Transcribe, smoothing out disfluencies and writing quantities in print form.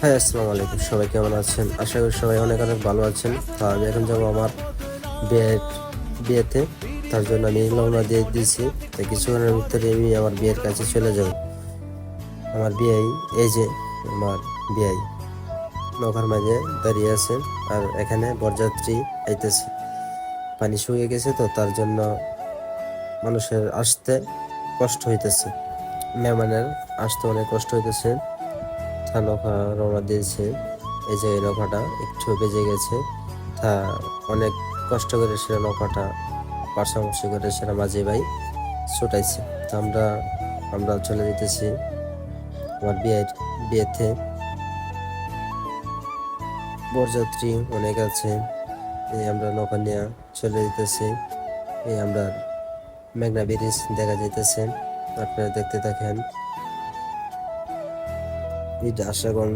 High, আসসালামু আলাইকুম। সবাই কেমন আছেন? আশা করি সবাই অনেক অনেক ভালো আছেন। তো আমি এখন যাবো আমার বিয়ের বিয়েতে। তার জন্য আমি রওনা দিয়ে দিয়েছি। তো কিছুক্ষণের ভিতরে আমি আমার বিয়ের কাছে চলে যাব। আমার বিয়াই, এই যে আমার বিয়াই নৌকার মাঝে দাঁড়িয়ে আছে। আর এখানে বরযাত্রী আইতেছে। পানি শুকিয়ে গেছে, তো তার জন্য মানুষের আসতে কষ্ট হইতেছে, মেহমানের আসতে অনেক কষ্ট হইতেছে। তা নৌকা রওনা দিয়েছে। এই যে এই নৌকাটা একটু বেজে গেছে। তা অনেক কষ্ট করে সেটা নৌকাটা পাশাপাশি করে সেটা মাঝি ভাই ছুটাইছে। তা আমরা আমরা চলে যেতেছি আমার বিয়েতে। বরযাত্রী অনেক আছে। এই আমরা নৌকা নিয়ে চলে যেতেছি। এই আমরা মেঘনা ব্রিজ দেখা যাইতেছে, আপনারা দেখতে থাকেন। এটা আশাগঞ্জ